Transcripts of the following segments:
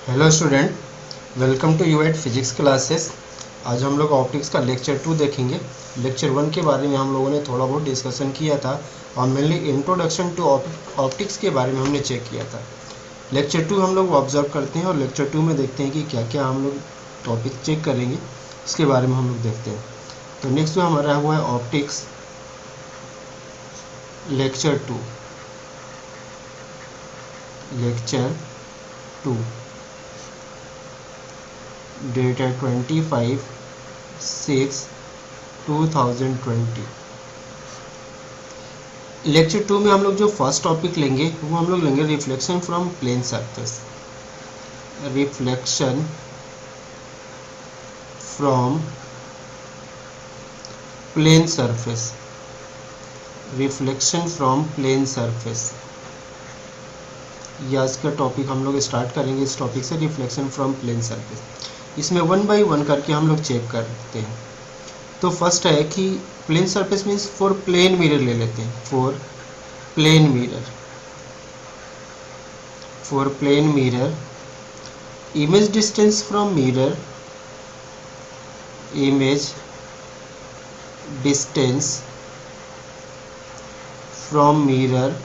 Hello student, welcome to यूएट physics classes. आज हम लोग ऑप्टिक्स का लेक्चर 2 देखेंगे। लेक्चर 1 के बारे में हम लोगों ने थोड़ा बहुत डिस्कशन किया था और मेनली इंट्रोडक्शन टू ऑप्टिक्स के बारे में हमने चेक किया था। लेक्चर 2 हम लोग ऑब्जर्व करते हैं और लेक्चर 2 में देखते हैं कि क्या क्या हम लोग टॉपिक चेक करेंगे, इसके बारे में हम लोग देखते हैं। तो नेक्स्ट जो हमारा हुआ है ऑप्टिक्स लेक्चर 2। लेक्चर 2 डेट है 25/6/2020। लेक्चर 2 में हम लोग जो फर्स्ट टॉपिक लेंगे वो हम लोग लेंगे reflection from plane surface. Reflection from plane surface. Reflection from plane surface, या इसका टॉपिक हम लोग स्टार्ट करेंगे इस टॉपिक से, रिफ्लेक्शन फ्रॉम प्लेन सरफेस। इसमें 1 बाई 1 करके हम लोग चेक करते हैं। तो फर्स्ट है कि plane surface means for plane mirror ले लेते हैं। For plane mirror, for plane mirror image distance from mirror, image distance from mirror,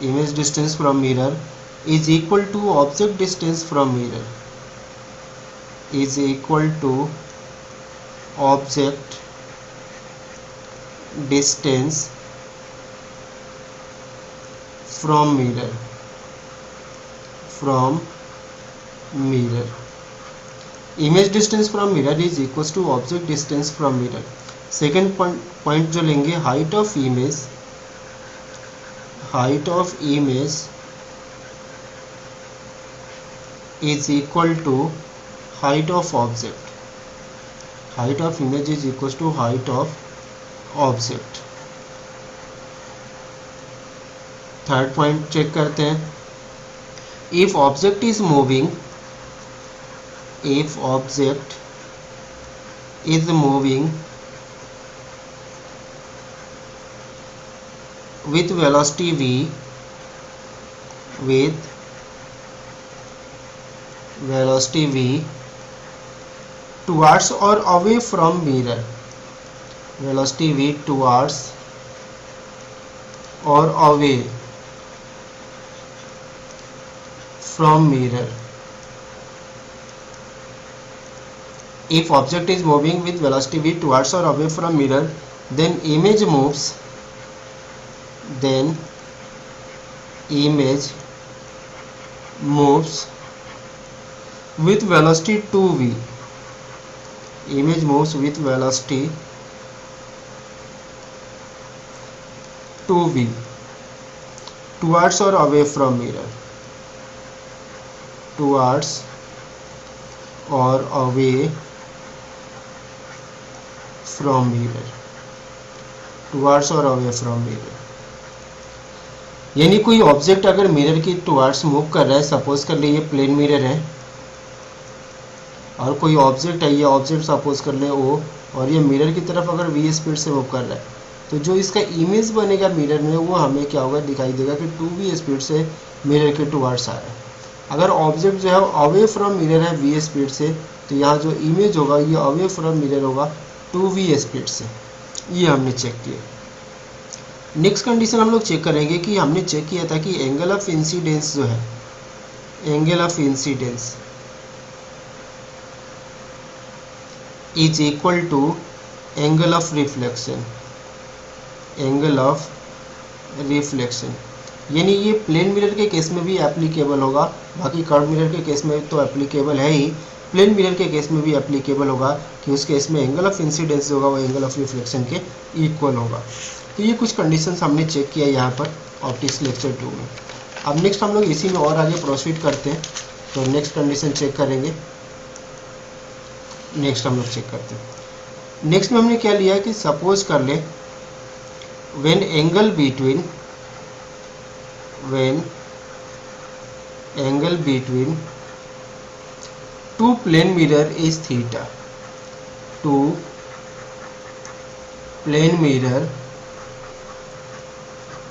image distance from mirror is equal to object distance from mirror, is equal to object distance from mirror, from mirror. Image distance from mirror is equals to object distance from mirror. Second point जो लेंगे, height of image, height of image is equal to height of object. Height of image is equals to height of object. Third point check करते हैं। if object is moving, if object is moving with velocity v, with velocity v towards or away from mirror, velocity v towards or away from mirror. If object is moving with velocity v towards or away from mirror, then image moves, then image moves with velocity 2v, image moves with velocity 2v towards or away from mirror, towards or away from mirror, towards or away from mirror. यानी कोई object अगर mirror की towards move कर रहा है, suppose कर ले ये प्लेन मिरर है और कोई ऑब्जेक्ट है, ये ऑब्जेक्ट सपोज कर ले ओ, और ये मिरर की तरफ अगर v स्पीड से मूव कर रहा है, तो जो इसका इमेज बनेगा मिरर में वो हमें क्या होगा, दिखाई देगा कि 2v स्पीड से मिरर के टुवर्ड्स आ रहा है। अगर ऑब्जेक्ट जो है अवे फ्रॉम मिरर है v स्पीड से, तो यहाँ जो इमेज होगा ये अवे फ्रॉम मिरर होगा 2v स्पीड से। ये हमने चेक किया। नेक्स्ट कंडीशन हम लोग चेक करेंगे कि हमने चेक किया था कि एंगल ऑफ इंसिडेंस जो है, angle of incidence is equal to angle of reflection, angle of reflection. यानी ये प्लेन मिरर के केस में भी एप्लीकेबल होगा, बाकी कर्व मिरर के केस में तो एप्लीकेबल है ही, प्लेन मिरर के केस में भी एप्लीकेबल होगा कि उस केस में एंगल ऑफ इंसिडेंस होगा वो एंगल ऑफ रिफ्लेक्शन के इक्वल होगा। तो ये कुछ कंडीशंस हमने चेक किया यहाँ पर ऑप्टिक्स लेक्चर 2 में। अब नेक्स्ट हम लोग इसी में और आगे प्रोसीड करते हैं। तो नेक्स्ट कंडीशन चेक करेंगे। नेक्स्ट हम लोग चेक करते हैं। नेक्स्ट में हमने क्या लिया कि सपोज कर ले when angle between two plane mirror is theta, two plane mirror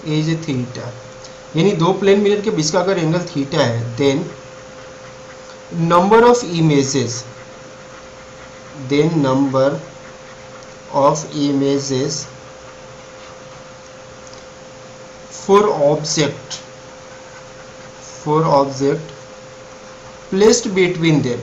is theta, यानी दो प्लेन मिरर के बीच का अगर एंगल थीटा है, then number of images for object placed between them,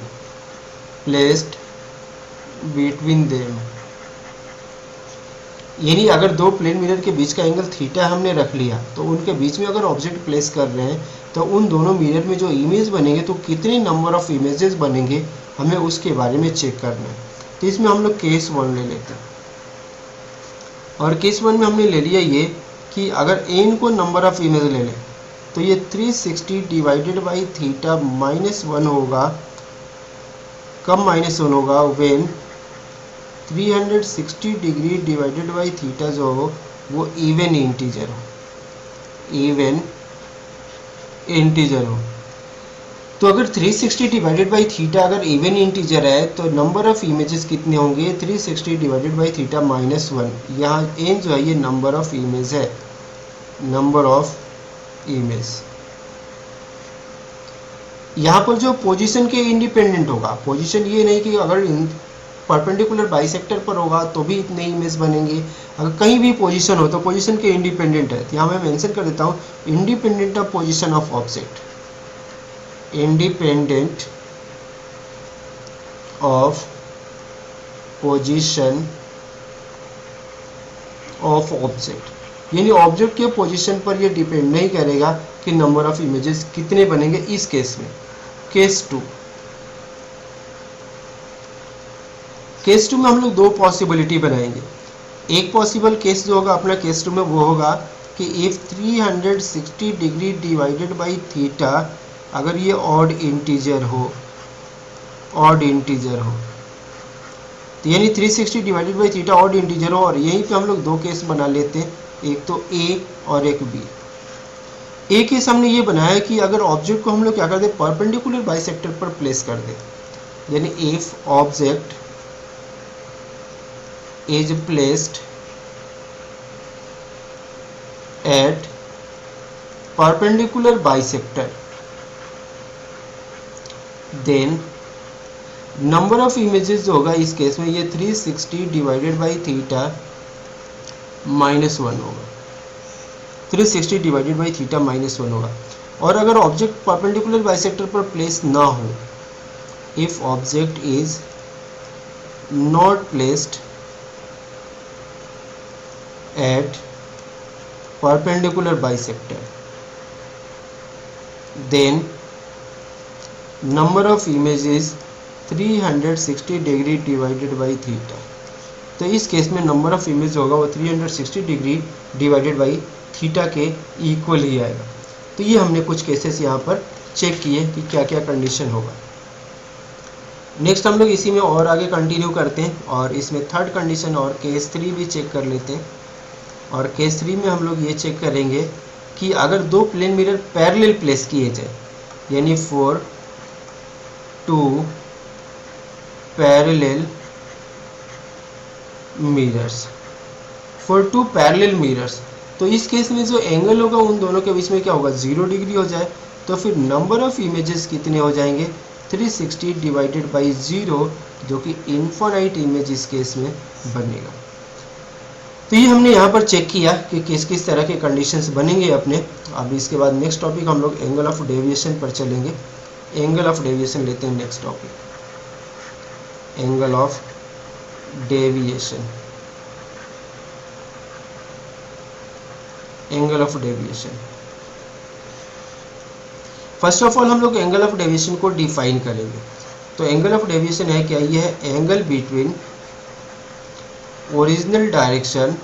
यानी अगर दो प्लेन मिरर के बीच का एंगल थीटा हमने रख लिया, तो उनके बीच में अगर ऑब्जेक्ट प्लेस कर रहे हैं तो उन दोनों मिरर में जो इमेज बनेंगे, तो कितने नंबर ऑफ इमेजेस बनेंगे हमें उसके बारे में चेक करना है। तो इसमें हम लोग केस 1 ले लेते हैं, और केस 1 में हमने ले लिया ये कि अगर n को नंबर ऑफ इमेज ले लें तो ये 360 डिवाइडेड बाई थीटा -1 होगा, कब -1 होगा, when 360 degree divided by theta जो हो वो इवन इंटीजर हो। तो अगर 360 डिवाइडेड बाई थीटा अगर इवन इंटीजर है तो नंबर ऑफ इमेजेस कितने होंगे, 360 डिवाइडेड बाई थीटा -1। यहाँ n जो है ये नंबर ऑफ इमेज है, नंबर ऑफ इमेज। यहाँ पर जो पोजीशन के इंडिपेंडेंट होगा, पोजीशन ये नहीं कि अगर परपेंडिकुलर बाइसेक्टर पर होगा तो भी इतने इमेज बनेंगे, अगर कहीं भी पोजीशन हो तो पोजीशन के इंडिपेंडेंट है। तो यहाँ मैं मेंशन कर देता हूँ independent of position of object, independent of position of object, यानी ऑब्जेक्ट के पोजीशन पर ये डिपेंड नहीं करेगा कि नंबर ऑफ इमेजेस कितने बनेंगे। इस केस में केस 2 में हम लोग दो पॉसिबिलिटी बनाएंगे। एक पॉसिबल केस जो होगा अपना केस 2 में वो होगा कि if 360 degree divided by theta अगर ये ऑड इंटीजर हो, तो यानी 360 divided by theta odd integer हो, और यहीं पे हम लोग दो केस बना लेते हैं, एक तो ए और एक बी। ए केस हमने ये बनाया कि अगर ऑब्जेक्ट को हम लोग क्या कर दें, परपेंडिकुलर बाइसेक्टर पर प्लेस कर दें, यानी if object is placed at perpendicular bisector, then number of images जो होगा इस केस में ये 360 डिवाइडेड बाई थीटा -1 होगा, 360 डिवाइडेड बाई थीटा -1 होगा। और अगर ऑब्जेक्ट परपेंडिकुलर बाइसेक्टर पर प्लेस ना हो, if object is not placed at perpendicular bisector, then number of images 360 degree divided by theta. तो इस केस में नंबर ऑफ इमेज होगा वो 360 डिग्री डिवाइडेड बाई थीटा के इक्वल ही आएगा। तो ये हमने कुछ केसेस यहाँ पर चेक किए कि क्या क्या कंडीशन होगा। नेक्स्ट हम लोग इसी में और आगे कंटिन्यू करते हैं, और इसमें थर्ड कंडीशन और केस 3 भी चेक कर लेते हैं। और केस 3 में हम लोग ये चेक करेंगे कि अगर दो प्लेन मिरर पैरेलल प्लेस किए जाए, यानी फॉर 2 पैरेलल मिरर्स, तो इस केस में जो एंगल होगा उन दोनों के बीच में क्या होगा, 0 डिग्री हो जाए। तो फिर नंबर ऑफ इमेजेस कितने हो जाएंगे, 360 डिवाइडेड बाई 0, जो कि इनफाइनाइट इमेज इस केस में बनेगा। तो ये हमने यहाँ पर चेक किया कि किस किस तरह के कंडीशंस बनेंगे अपने। अब इसके बाद नेक्स्ट टॉपिक हम लोग एंगल ऑफ डेविएशन पर चलेंगे। एंगल ऑफ डेविएशन लेते हैं next topic, angle of deviation. Angle of deviation, first of all हम लोग एंगल ऑफ डेविएशन को डिफाइन करेंगे। तो एंगल ऑफ डेविएशन है क्या, ये है angle between original direction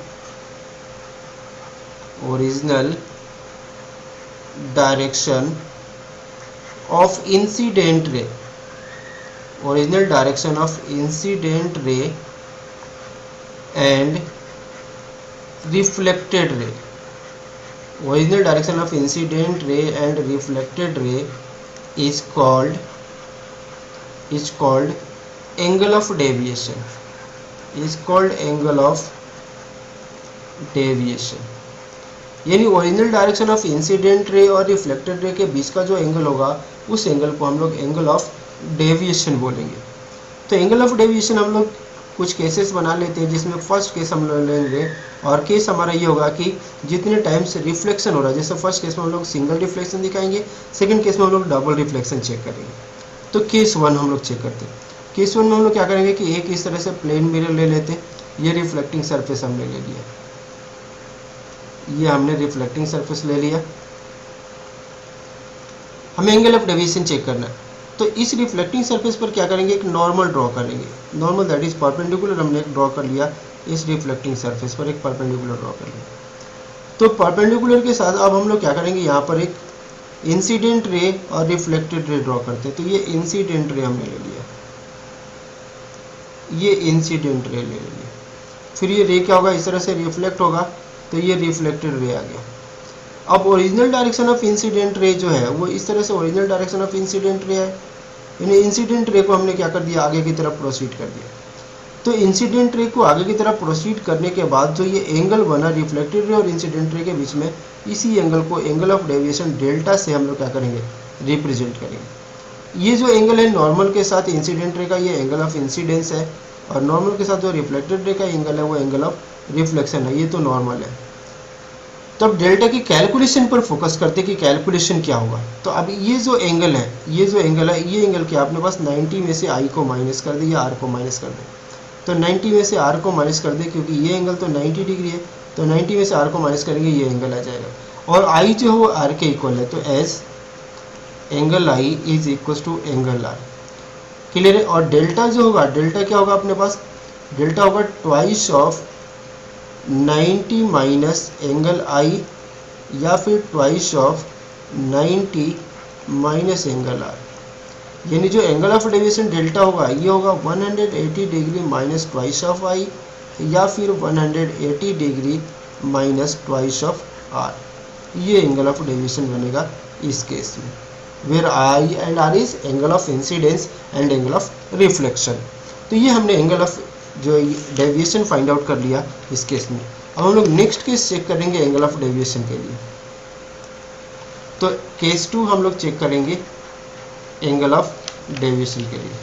of incident ray, original direction of incident ray and reflected ray, original direction of incident ray and reflected ray is called angle of deviation, is called angle of deviation। यानी original direction of incident ray और reflected ray के बीच का जो angle होगा उस angle को हम लोग एंगल ऑफ डेविएशन बोलेंगे। तो एंगल ऑफ डेविएशन हम लोग कुछ केसेस बना लेते हैं, जिसमें फर्स्ट केस हम लोग लेंगे और केस हमारा ये होगा कि जितने टाइम से रिफ्लेक्शन हो रहा है, जैसे फर्स्ट केस में हम लोग सिंगल रिफ्लेक्शन दिखाएंगे, सेकंड केस में हम लोग डबल रिफ्लेक्शन चेक करेंगे। तो केस 1 हम लोग चेक करते हैं। केस 1 में हम लोग क्या करेंगे कि एक इस तरह से प्लेन मिरर ले लेते हैं, ये रिफ्लेक्टिंग सरफेस हमने ले लिया, ये हमने रिफ्लेक्टिंग सरफेस ले लिया। हमें एंगल ऑफ डेविएशन चेक करना है, तो इस रिफ्लेक्टिंग सरफेस पर क्या करेंगे, एक नॉर्मल ड्रॉ करेंगे। नॉर्मल दैट इज परपेंडिकुलर, हमने एक ड्रॉ कर लिया इस रिफ्लेक्टिंग सरफेस पर, एक परपेंडिकुलर ड्रॉ कर लिया। तो परपेंडिकुलर के साथ अब हम लोग क्या करेंगे, यहाँ पर एक इंसिडेंट रे और रिफ्लेक्टेड रे ड्रॉ करते हैं। तो ये इंसिडेंट रे हमने ले लिया, ये इंसिडेंट रे ले लिया। फिर ये रे क्या होगा, इस तरह से रिफ्लेक्ट होगा, तो ये रिफ्लेक्टेड रे आ गया। अब original direction of incident ray जो है वो इस तरह से original direction of incident ray है, यानी इंसिडेंट रे को हमने क्या कर दिया, आगे की तरफ प्रोसीड कर दिया। तो इंसिडेंट रे को आगे की तरफ प्रोसीड करने के बाद जो ये एंगल बना रिफ्लेक्टेड रे और इंसिडेंट रे के बीच में, इसी एंगल को एंगल ऑफ डेविएशन डेल्टा से हम लोग क्या करेंगे, रिप्रेजेंट करेंगे। ये जो एंगल है नॉर्मल के साथ इंसिडेंट रे का, ये एंगल ऑफ इंसिडेंस है, और नॉर्मल के साथ जो रिफ्लेक्टेड रे का एंगल है वो एंगल ऑफ रिफ्लेक्शन है, ये तो नॉर्मल है। तो अब डेल्टा की कैलकुलेशन पर फोकस करते कि कैलकुलेशन क्या होगा। तो अब ये जो एंगल है, ये एंगल क्या, अपने पास 90 में से आई को माइनस कर दे या आर को माइनस कर दे। तो 90 में से आर को माइनस कर दे, क्योंकि ये एंगल तो 90 डिग्री है, तो 90 में से आर को माइनस करेंगे, ये एंगल आ जाएगा। और आई जो है वो आर के इक्वल है, तो as angle i is equal to angle r. Clear है। और डेल्टा जो होगा, डेल्टा क्या होगा अपने पास, डेल्टा होगा twice of 90 minus angle i, या फिर twice of 90 minus angle r. यानी जो एंगल ऑफ डेविएशन डेल्टा होगा ये होगा 180 degree minus twice of i, या फिर 180 degree minus twice of r. ये एंगल ऑफ डेविएशन बनेगा इस केस में, where i and r is angle of incidence and angle of reflection. तो ये हमने एंगल ऑफ जो डेविएशन फाइंड आउट कर लिया इस केस में। अब हम लोग नेक्स्ट केस चेक करेंगे एंगल ऑफ डेविएशन के लिए। तो केस 2 हम लोग चेक करेंगे एंगल ऑफ डेविएशन के लिए।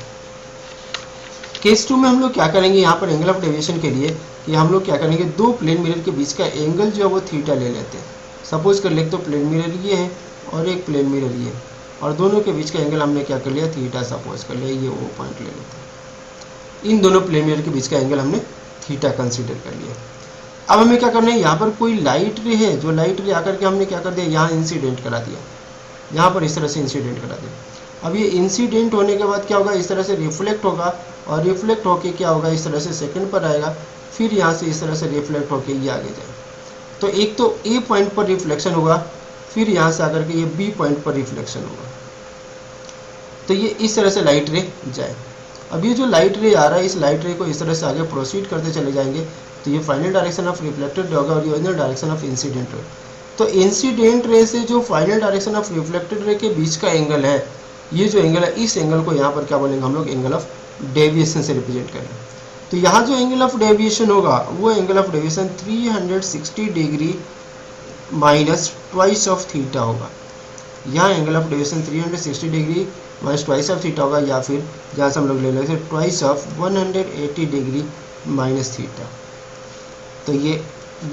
केस 2 में हम लोग क्या करेंगे, यहाँ पर एंगल ऑफ डेविएशन के लिए कि हम लोग क्या करेंगे, दो प्लेन मिरर के बीच का एंगल जो है वो थीटा ले लेते हैं। सपोज कर ले तो प्लेन मिरर ये है और एक प्लेन मिरर ये, और दोनों के बीच का एंगल हमने क्या कर लिया, थीटा सपोज कर लिया, ये वो पॉइंट ले लेते हैं। इन दोनों प्लेन मिरर के बीच का एंगल हमने थीटा कंसीडर कर लिया। अब हमें क्या करना है, यहाँ पर कोई लाइट रे है, जो लाइट रे आकर के हमने क्या कर दिया, यहाँ इंसिडेंट करा दिया, यहाँ पर इस तरह से इंसिडेंट करा दिया। अब ये इंसिडेंट होने के बाद क्या होगा, इस तरह से रिफ्लेक्ट होगा, और रिफ्लेक्ट होके क्या होगा, इस तरह से सेकंड पर आएगा, फिर यहाँ से इस तरह से रिफ्लेक्ट होके ये आगे जाए। तो एक तो ए पॉइंट पर रिफ्लेक्शन होगा, फिर यहाँ से आकर के ये बी पॉइंट पर रिफ्लेक्शन होगा। तो ये इस तरह से लाइट रे जाए। अब ये जो लाइट रे आ रहा है, इस लाइट रे को इस तरह से आगे प्रोसीड करते चले जाएंगे, तो ये final direction of reflected ray होगा और ये original direction of incident ray. तो इंसिडेंट रे से जो final direction of reflected ray के बीच का एंगल है, ये जो एंगल है, इस एंगल को यहाँ पर क्या बोलेंगे हम लोग, एंगल ऑफ डेविएशन से रिप्रेजेंट करेंगे। तो यहाँ जो एंगल ऑफ डेविएशन होगा वो angle of deviation 360 degree minus twice of theta होगा। यहाँ angle of deviation 360 degree minus twice of theta होगा, या फिर जहाँ से हम लोग ले लेंगे twice of 180 degree minus theta. तो ये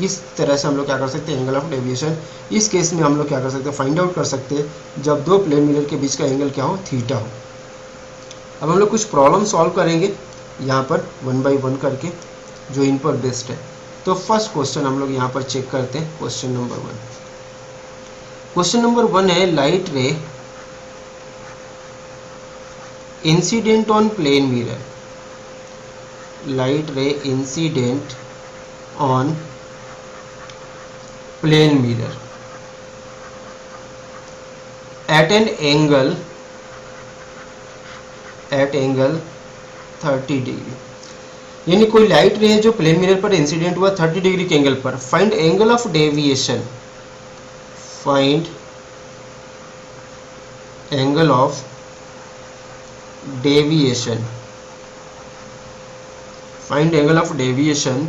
इस तरह से हम लोग क्या कर सकते हैं, एंगल ऑफ डेविएशन इस केस में हम लोग क्या कर सकते हैं, फाइंड आउट कर सकते हैं जब दो प्लेन मिरर के बीच का एंगल क्या हो, थीटा हो। अब हम लोग कुछ प्रॉब्लम सॉल्व करेंगे यहाँ पर 1 बाई 1 करके, जो इन पर बेस्ड है। तो फर्स्ट क्वेश्चन हम लोग यहाँ पर चेक करते हैं, क्वेश्चन नंबर 1। क्वेश्चन नंबर 1 है, light ray incident on plane mirror, light ray incident on plane mirror at an angle 30 degree. यानी कोई लाइट रे है जो प्लेन मिरर पर इंसिडेंट हुआ 30 डिग्री के एंगल पर। Find angle of deviation, find angle of deviation, find angle of deviation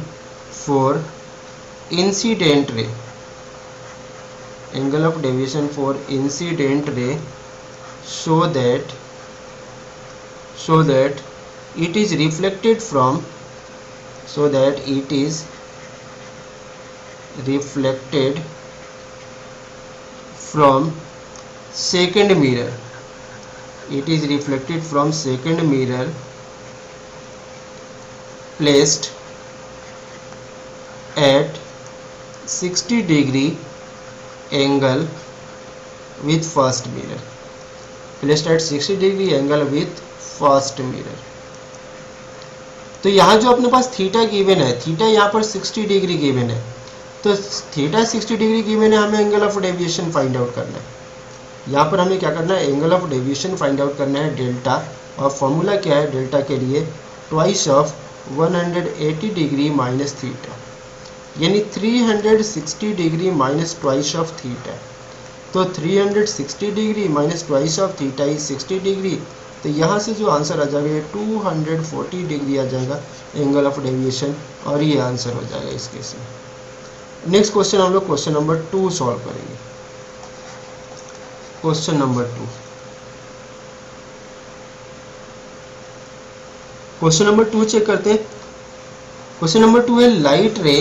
for incident ray, angle of deviation for incident ray so that it is reflected from second mirror. It is reflected from second mirror placed at 60 degree angle with first mirror. Placed at 60 degree angle with first mirror. तो यहाँ जो अपने पास theta given है, theta यहाँ पर 60 degree given है, तो थीटा 60 डिग्री गिवन है, हमें angle of deviation find out करना है। यहाँ पर हमें क्या करना है, angle of deviation find out करना है डेल्टा, और फॉर्मूला क्या है डेल्टा के लिए, twice of 180 degree minus theta, यानी 360 degree minus twice of theta. तो 360 degree minus twice of theta is 60 degree, तो यहाँ से जो आंसर आ जाएगा ये 240 डिग्री आ जाएगा एंगल ऑफ डेविएशन, और ये आंसर हो जाएगा इस केस में। नेक्स्ट क्वेश्चन हम लोग क्वेश्चन नंबर 2 सॉल्व करेंगे। Question number 2, question number 2 check करते हैं। क्वेश्चन नंबर 2 है, light ray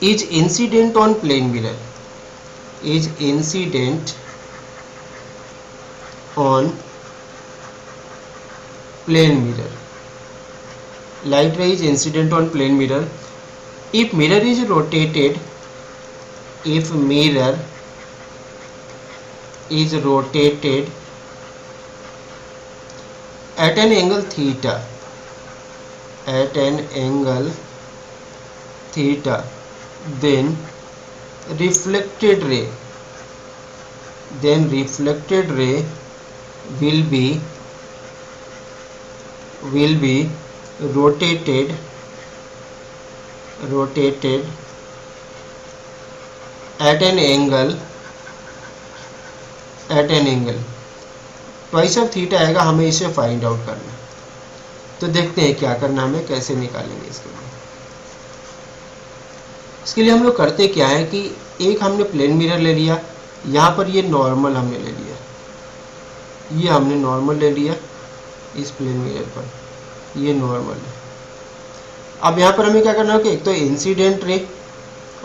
is incident on plane mirror, is incident on plane mirror. Light ray is incident on plane mirror. If mirror is rotated, if mirror is rotated at an angle theta, at an angle theta, then reflected ray will be rotated at an angle twice of theta आएगा, हमें इसे find out करना है। तो देखते हैं क्या करना, हमें कैसे निकालेंगे इसके लिए हम लोग करते क्या है कि एक हमने प्लेन मिरर ले लिया, यहाँ पर ये नॉर्मल हमने ले लिया, ये हमने नॉर्मल ले लिया इस प्लेन मिरर पर, ये नॉर्मल है। अब यहाँ पर हमें क्या करना है कि एक तो इंसिडेंट रे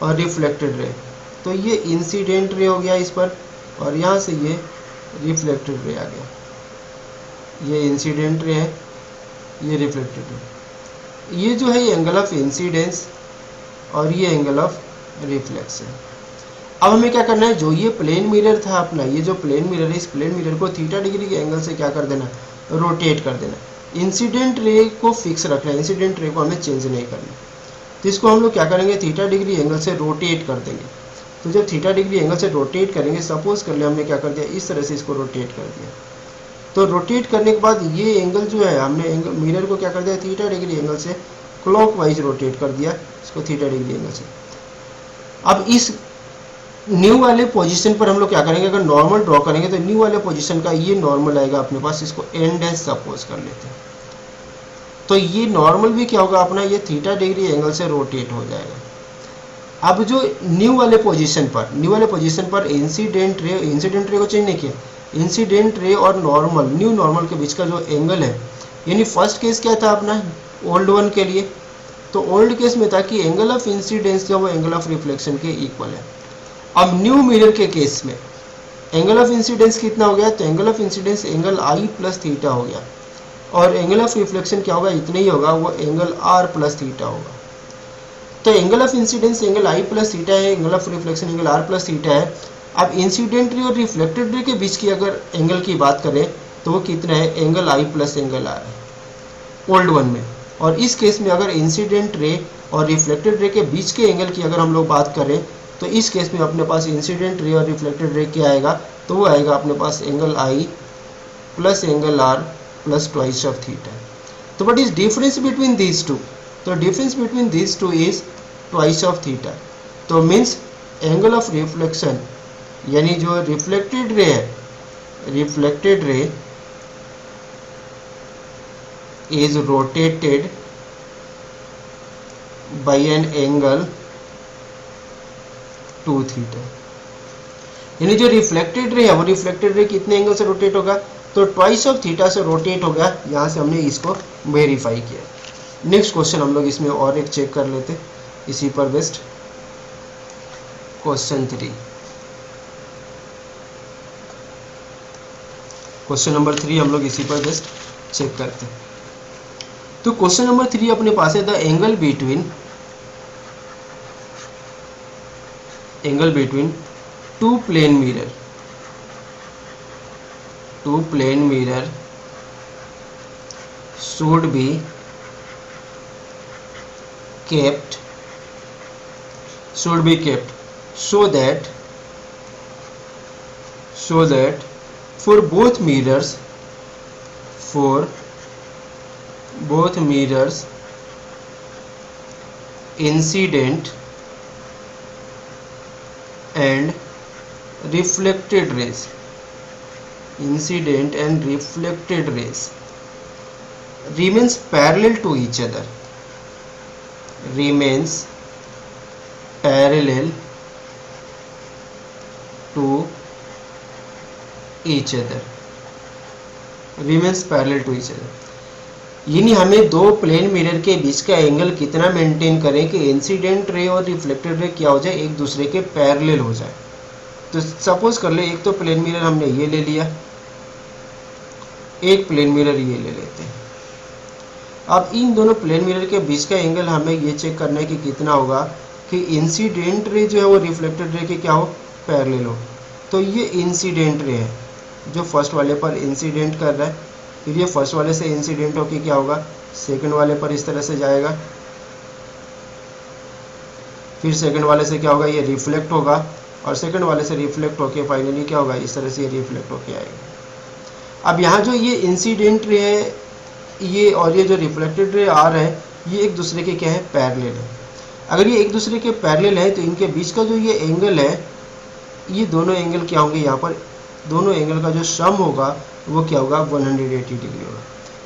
और रिफ्लेक्टेड रे, तो ये इंसिडेंट रे हो गया इस पर, और यहाँ से ये रिफ्लेक्टेड रे आ गया, ये इंसिडेंट रे है, ये रिफ्लेक्टेड रे। ये जो है एंगल ऑफ इंसिडेंस और ये एंगल ऑफ रिफ्लेक्शन। अब हमें क्या करना है, जो ये प्लेन मिरर था अपना, ये जो प्लेन मिरर है, इस प्लेन मिरर को थीटा डिग्री के एंगल से क्या कर देना, रोटेट कर देना। इंसिडेंट रे को फिक्स रखना है, इंसिडेंट रे को हमें चेंज नहीं करना। तो इसको हम लोग क्या करेंगे, थीटा डिग्री एंगल से रोटेट कर देंगे। तो जब थीटा डिग्री एंगल से रोटेट करेंगे, सपोज कर लिया हमने क्या कर दिया, इस तरह से इसको रोटेट कर दिया। तो रोटेट करने के बाद ये एंगल जो है, हमने एंगल मिरर को क्या कर दिया, थीटा डिग्री एंगल से क्लॉकवाइज रोटेट कर दिया इसको थीटा डिग्री एंगल से। अब इस न्यू वाले पोजीशन पर हम लोग क्या करेंगे, अगर नॉर्मल ड्रॉ करेंगे तो न्यू वाले पोजीशन का ये नॉर्मल आएगा अपने पास, इसको एन डैश सपोज कर लेते हैं। तो ये नॉर्मल भी क्या होगा अपना, ये थीटा डिग्री एंगल से रोटेट हो जाएगा। अब जो न्यू वाले पोजीशन पर इंसिडेंट रे को चेंज नहीं किया, इंसिडेंट रे और नॉर्मल, न्यू नॉर्मल के बीच का जो एंगल है, यानी फर्स्ट केस क्या था अपना ओल्ड वन के लिए, तो ओल्ड केस में था कि एंगल ऑफ इंसिडेंस जो वो एंगल ऑफ रिफ्लेक्शन के इक्वल है। अब न्यू मिरर के केस में एंगल ऑफ इंसिडेंस कितना हो गया, तो angle of incidence angle I plus theta हो गया, और एंगल ऑफ रिफ्लेक्शन क्या होगा, इतना ही होगा, वो एंगल आर प्लस थीटा होगा। तो angle of incidence angle I plus theta है, angle of reflection angle R plus theta है। अब इंसिडेंट रे और रिफ्लेक्टेड रे के बीच की अगर एंगल की बात करें तो वो कितना है, एंगल आई प्लस एंगल आर है ओल्ड वन में। और इस केस में अगर इंसिडेंट रे और रिफ्लेक्टेड रे के बीच के एंगल की अगर हम लोग बात करें तो इस केस में अपने पास इंसिडेंट रे और रिफ्लेक्टेड रे क्या आएगा, तो वो आएगा अपने पास angle I plus angle R plus twice of theta. तो what is difference between these two, तो difference between these two is twice of theta. तो मीन्स एंगल ऑफ रिफ्लेक्शन यानी जो रिफ्लेक्टेड रे है, reflected ray is rotated by an angle 2 theta. यानी जो reflected ray है वो रिफ्लेक्टेड रे कितने एंगल से रोटेट होगा, तो ट्वाइस ऑफ थीटा से रोटेट हो गया। यहाँ से हमने इसको वेरीफाई किया। नेक्स्ट क्वेश्चन हम लोग इसमें और एक चेक कर लेते इसी पर बेस्ड। क्वेश्चन 3, क्वेश्चन नंबर 3 हम लोग इसी पर बेस्ड चेक करते हैं। तो क्वेश्चन नंबर 3 अपने पास है the angle between two plane mirror should be kept so that for both mirrors incident and reflected rays remains parallel to each other, यानी हमें दो प्लेन मिरर के बीच का एंगल कितना मेंटेन करें कि इंसिडेंट रे और रिफ्लेक्टेड रे क्या हो जाए, एक दूसरे के पैरेलल हो जाए। तो सपोज कर ले एक तो प्लेन मिरर हमने ये ले लिया, एक प्लेन मिरर ये ले लेते हैं। अब इन दोनों प्लेन मिरर के बीच का एंगल हमें ये चेक करना है कि कितना होगा कि इंसिडेंट रे जो है वो रिफ्लेक्टेड रे के क्या हो, पैरेलल हो। तो ये इंसिडेंट रे है जो फर्स्ट वाले पर इंसिडेंट कर रहा है, फिर ये फर्स्ट वाले से इंसिडेंट होके क्या होगा, सेकंड वाले पर इस तरह से जाएगा, फिर सेकंड वाले से क्या होगा, ये रिफ्लेक्ट होगा, और सेकंड वाले से रिफ्लेक्ट होके फाइनली क्या होगा, इस तरह से ये रिफ्लेक्ट होके आएगा। अब यहाँ जो ये इंसिडेंट रे है ये और ये जो रिफ्लेक्टेड रे आ रहा है ये एक दूसरे के क्या है, पैरेलल है। अगर ये एक दूसरे के पैरेलल है तो इनके बीच का जो ये एंगल है, ये दोनों एंगल क्या होंगे, यहाँ पर दोनों एंगल का जो सम होगा वो क्या होगा, 180 डिग्री होगा।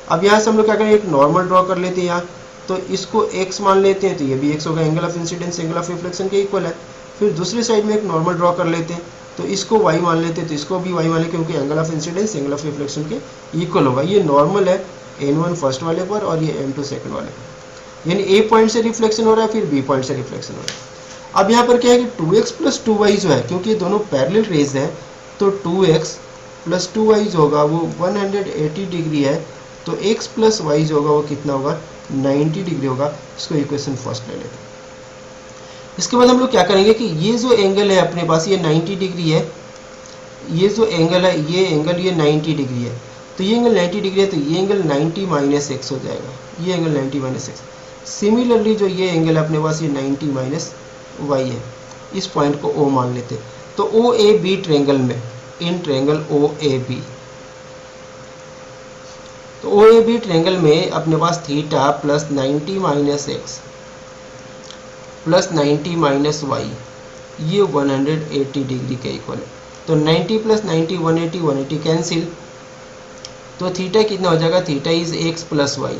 अब यहाँ से हम लोग क्या करें, एक नॉर्मल ड्रॉ कर लेते हैं यहाँ, तो इसको x मान लेते हैं, तो ये भी x होगा, angle of incidence angle of reflection के इक्वल है। फिर दूसरी साइड में एक नॉर्मल ड्रॉ कर लेते हैं, तो इसको y मान लेते हैं, तो इसको भी y मान लें, क्योंकि angle of incidence angle of reflection के इक्वल होगा। ये नॉर्मल है n1 फर्स्ट वाले पर और ये n2 सेकंड वाले पर, यानी a पॉइंट से रिफ्लेक्शन हो रहा है, फिर b पॉइंट से रिफ्लेक्शन हो रहा है। अब यहाँ पर क्या है कि 2x प्लस 2y जो है, क्योंकि ये दोनों पैरेलल रेज हैं, तो 2x प्लस 2y जो होगा वो 180 डिग्री है, तो x प्लस y जो होगा वो कितना होगा, 90 डिग्री होगा। इसको इक्वेशन फर्स्ट ले लेते हैं। इसके बाद हम लोग क्या करेंगे कि ये जो एंगल है अपने पास ये 90 डिग्री है, ये जो एंगल है ये एंगल ये 90 डिग्री है, तो ये एंगल 90 डिग्री है, तो ये एंगल 90 माइनस एक्स हो जाएगा, ये एंगल 90 माइनस एक्स। सिमिलरली जो ये एंगल है अपने पास ये 90 माइनस वाई है, इस पॉइंट को ओ मान लेते हैं। तो ओ ए बी ट्रेंगल में, in triangle O A B, तो ओ ए बी ट्रेंगल में अपने पास theta plus 90 minus X plus 90 minus Y, ये 180 डिग्री के इक्वल है। तो 90 प्लस 90 180 कैंसिल, तो थीटा कितना हो जाएगा, theta is x plus y,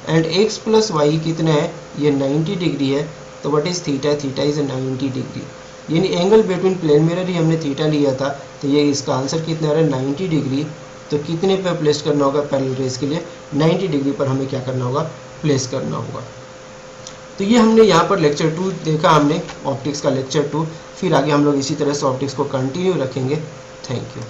and x plus y कितना है, ये 90 डिग्री है। तो what is theta, theta is 90 degree, यानी एंगल बिटवीन प्लेन मिरर ही हमने थीटा लिया था, तो ये इसका आंसर कितना आ रहा है, 90 डिग्री। तो कितने पे प्लेस करना होगा पैरेलल रेज के लिए, 90 डिग्री पर हमें क्या करना होगा, प्लेस करना होगा। तो ये हमने यहाँ पर लेक्चर 2 देखा, हमने ऑप्टिक्स का लेक्चर 2। फिर आगे हम लोग इसी तरह से ऑप्टिक्स को कंटिन्यू रखेंगे। Thank you.